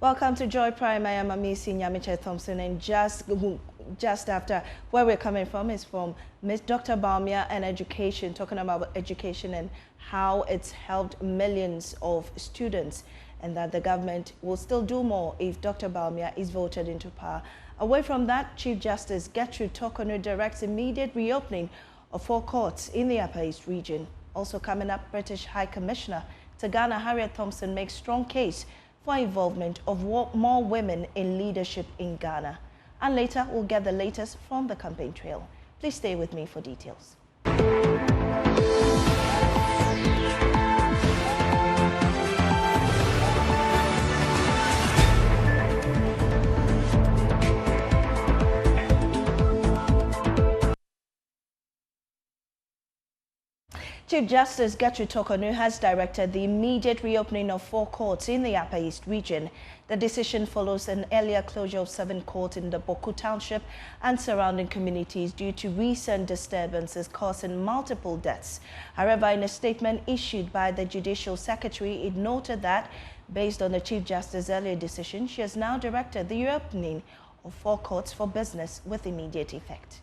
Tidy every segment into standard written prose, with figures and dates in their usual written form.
Welcome to Joy Prime. I am Harriet Thompson, and just after where we're coming from is from Miss Dr. Bawumia and education, talking about education and how it's helped millions of students, and that the government will still do more if Dr. Bawumia is voted into power. Away from that, Chief Justice Gertrude Torkornoo directs immediate reopening of 4 courts in the Upper East region. Also coming up, British High Commissioner to Ghana Harriet Thompson makes strong case for involvement of more women in leadership in Ghana. And later, we'll get the latest from the campaign trail. Please stay with me for details. Chief Justice Gertrude Torkornoo has directed the immediate reopening of 4 courts in the Upper East region. The decision follows an earlier closure of 7 courts in the Bawku Township and surrounding communities due to recent disturbances causing multiple deaths. However, in a statement issued by the Judicial Secretary, it noted that, based on the Chief Justice's earlier decision, she has now directed the reopening of 4 courts for business with immediate effect.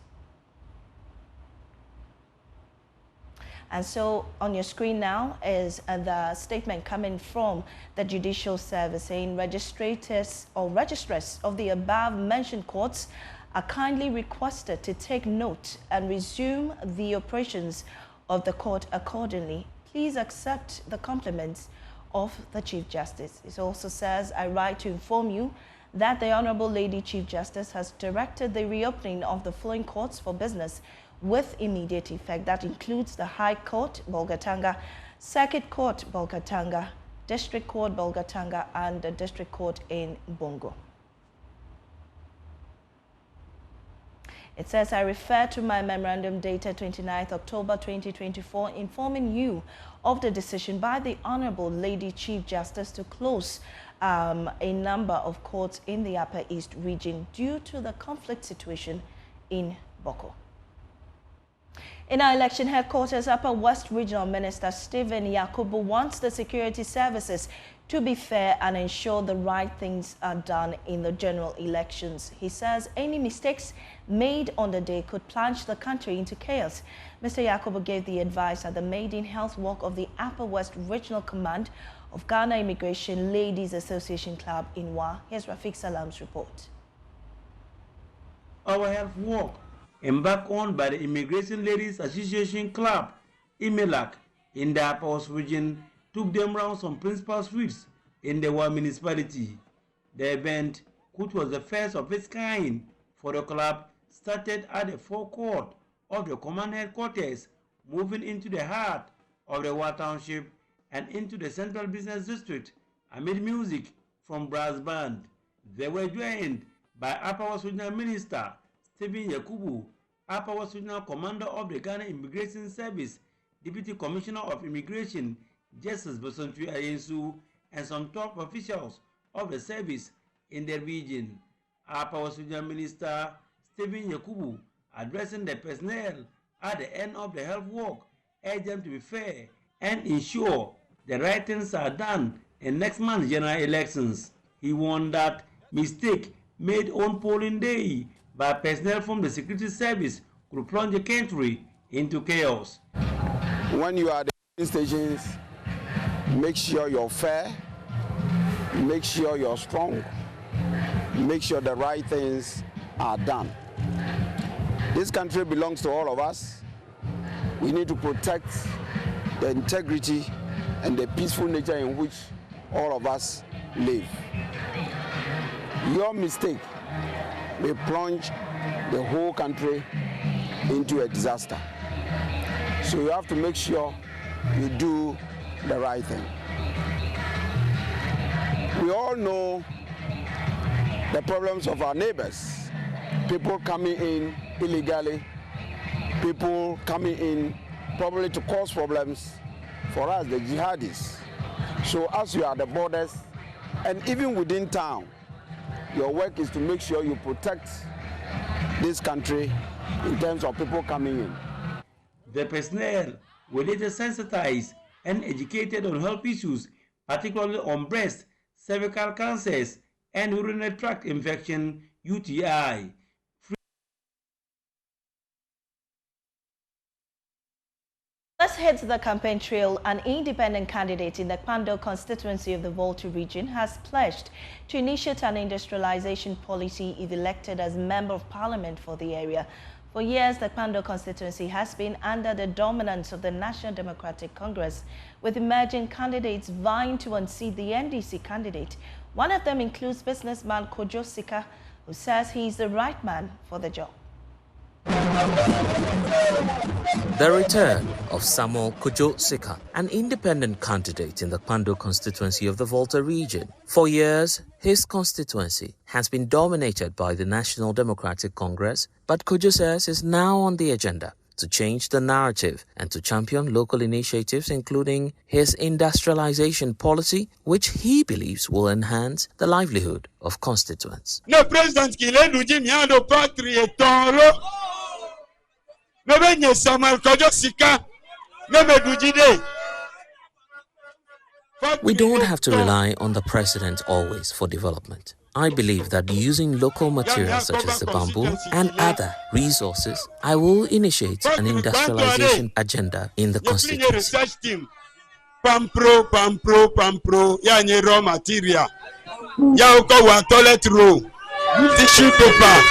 And so on your screen now is the statement coming from the Judicial Service saying registrators or registrars of the above mentioned courts are kindly requested to take note and resume the operations of the court accordingly. Please accept the compliments of the Chief Justice. It also says, I write to inform you that the Honorable Lady Chief Justice has directed the reopening of the following courts for business with immediate effect. That includes the High Court, Bolgatanga, Circuit Court, Bolgatanga, District Court, Bolgatanga, and the District Court in Bongo. It says, I refer to my memorandum dated 29th October 2024 informing you of the decision by the Honorable Lady Chief Justice to close a number of courts in the Upper East region due to the conflict situation in Bawku. In our election headquarters, Upper West Regional Minister Stephen Yakubu wants the security services to be fair and ensure the right things are done in the general elections. He says any mistakes made on the day could plunge the country into chaos. Mr. Yakubu gave the advice at the Maiden Health Walk of the Upper West Regional Command of Ghana Immigration Ladies Association Club in Wa. Here's Rafiq Salam's report. Our health walk, embarked on by the Immigration Ladies Association Club, IMELAC, in the Upper West region, took them round some principal streets in the Wa municipality. The event, which was the first of its kind for the club, started at the forecourt of the command headquarters, moving into the heart of the Wa Township and into the Central Business District amid music from brass band. They were joined by Upper West Regional Minister Stephen Yakubu, Upper West Regional Commander of the Ghana Immigration Service, Deputy Commissioner of Immigration Justice Bosontu Ayensu, and some top officials of the service in the region. Upper West Regional Minister Stephen Yakubu, addressing the personnel at the end of the health walk, urged them to be fair and ensure the right things are done in next month's general elections. He warned that mistake made on polling day by personnel from the security service could plunge the country into chaos. When you are at the stations, make sure you're fair, make sure you're strong, make sure the right things are done. This country belongs to all of us. We need to protect the integrity and the peaceful nature in which all of us live. Your mistake may plunge the whole country into a disaster. So you have to make sure you do the right thing. We all know the problems of our neighbors. People coming in illegally, people coming in probably to cause problems for us, the jihadis. So as you are at the borders and even within town, your work is to make sure you protect this country in terms of people coming in. The personnel were later sensitized and educated on health issues, particularly on breast, cervical cancers, and urinary tract infection UTI. Let's head to the campaign trail. An independent candidate in the Kpando constituency of the Volta region has pledged to initiate an industrialization policy if elected as Member of Parliament for the area. For years, the Kpando constituency has been under the dominance of the National Democratic Congress, with emerging candidates vying to unseat the NDC candidate. One of them includes businessman Kojo Sika, who says he is the right man for the job. The return of Samuel Kojo Sika, an independent candidate in the Kpando constituency of the Volta region. For years, his constituency has been dominated by the National Democratic Congress, but Kojo says is now on the agenda to change the narrative and to champion local initiatives, including his industrialization policy, which he believes will enhance the livelihood of constituents. Le président qui est nous dit bien de patriote. We don't have to rely on the president always for development. I believe that using local materials such as the bamboo and other resources, I will initiate an industrialization agenda in the constituency. Pampro, ya nye raw material. Ya uko wa toilet roll, tissue paper.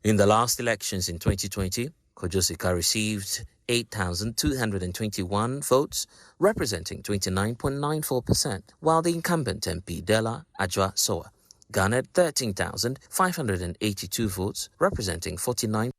In the last elections in 2020, Kojo Sika received 8,221 votes, representing 29.94%, while the incumbent MP Dela Ajwa Soa garnered 13,582 votes, representing 49%.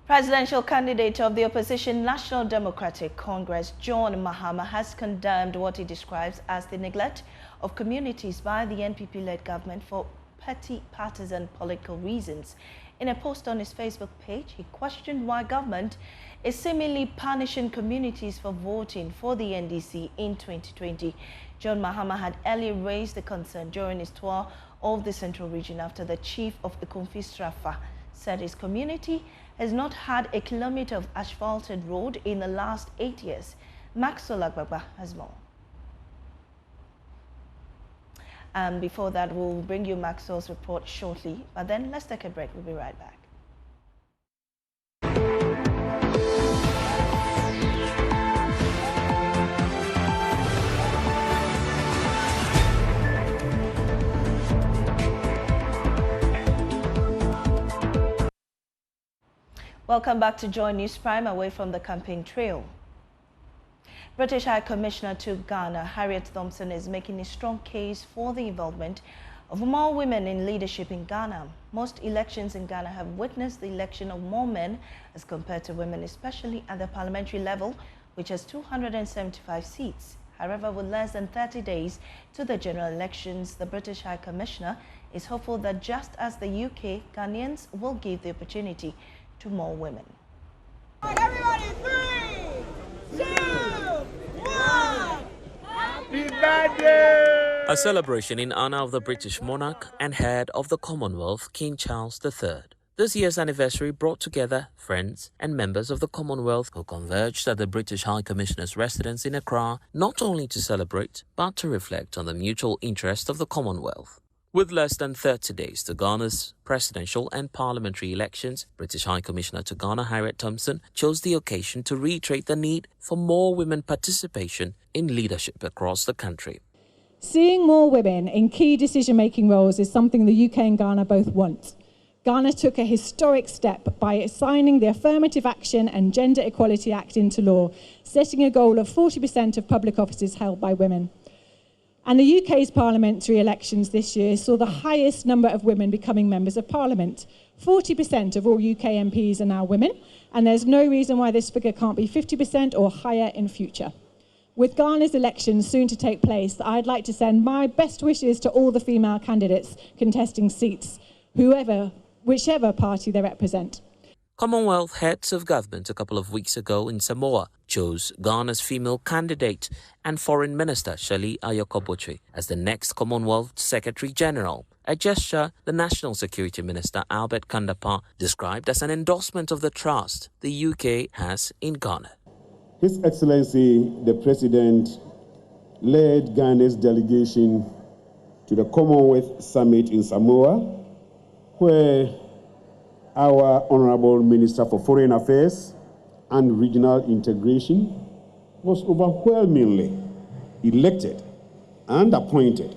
Presidential candidate of the opposition National Democratic Congress, John Mahama, has condemned what he describes as the neglect of communities by the NPP-led government for petty partisan political reasons. In a post on his Facebook page, he questioned why government is seemingly punishing communities for voting for the NDC in 2020. John Mahama had earlier raised the concern during his tour of the central region after the chief of the Strafa said his community has not had a kilometer of asphalted road in the last 8 years. Maxwell Agbagba has more. And before that, we'll bring you Maxwell's report shortly. But then let's take a break. We'll be right back. Welcome back to JoyNews Prime, away from the campaign trail. British High Commissioner to Ghana, Harriet Thompson, is making a strong case for the involvement of more women in leadership in Ghana. Most elections in Ghana have witnessed the election of more men as compared to women, especially at the parliamentary level, which has 275 seats. However, with less than 30 days to the general elections, the British High Commissioner is hopeful that just as the UK, Ghanaians will give the opportunity to more women. Everybody, 3, 2, 1. Happy birthday! A celebration in honor of the British monarch and head of the Commonwealth, King Charles III. This year's anniversary brought together friends and members of the Commonwealth who converged at the British High Commissioner's residence in Accra, not only to celebrate, but to reflect on the mutual interest of the Commonwealth. With less than 30 days to Ghana's presidential and parliamentary elections, British High Commissioner to Ghana Harriet Thompson chose the occasion to reiterate the need for more women participation in leadership across the country. Seeing more women in key decision-making roles is something the UK and Ghana both want. Ghana took a historic step by signing the Affirmative Action and Gender Equality Act into law, setting a goal of 40% of public offices held by women. And the UK's parliamentary elections this year saw the highest number of women becoming members of parliament. 40% of all UK MPs are now women, and there's no reason why this figure can't be 50% or higher in future. With Ghana's elections soon to take place, I'd like to send my best wishes to all the female candidates contesting seats, whichever party they represent. Commonwealth heads of government a couple of weeks ago in Samoa chose Ghana's female candidate and Foreign Minister Shirley Ayokoboche as the next Commonwealth Secretary General, a gesture the National Security Minister Albert Kandapa described as an endorsement of the trust the UK has in Ghana. His Excellency the President led Ghana's delegation to the Commonwealth Summit in Samoa, where our Honorable Minister for Foreign Affairs and Regional Integration was overwhelmingly elected and appointed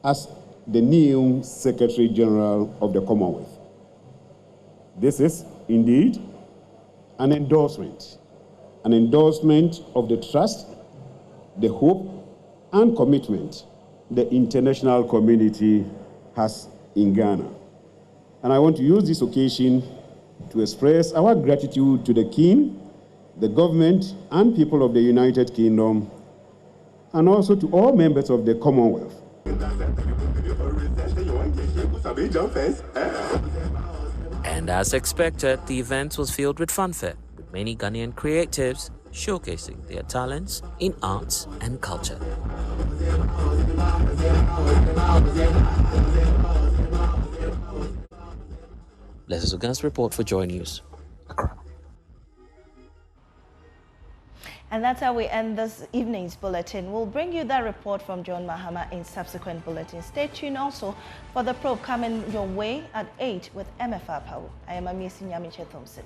as the new Secretary General of the Commonwealth. This is indeed an endorsement of the trust, the hope, and commitment the international community has in Ghana. And I want to use this occasion to express our gratitude to the King, the government, and people of the United Kingdom, and also to all members of the Commonwealth. And as expected, the event was filled with fanfare, with many Ghanaian creatives showcasing their talents in arts and culture. Blessed Ogan's report for Joy News. Accra. And that's how we end this evening's bulletin. We'll bring you that report from John Mahama in subsequent bulletins. Stay tuned also for the probe coming your way at 8 with MFR Power. I am Harriet Thompson.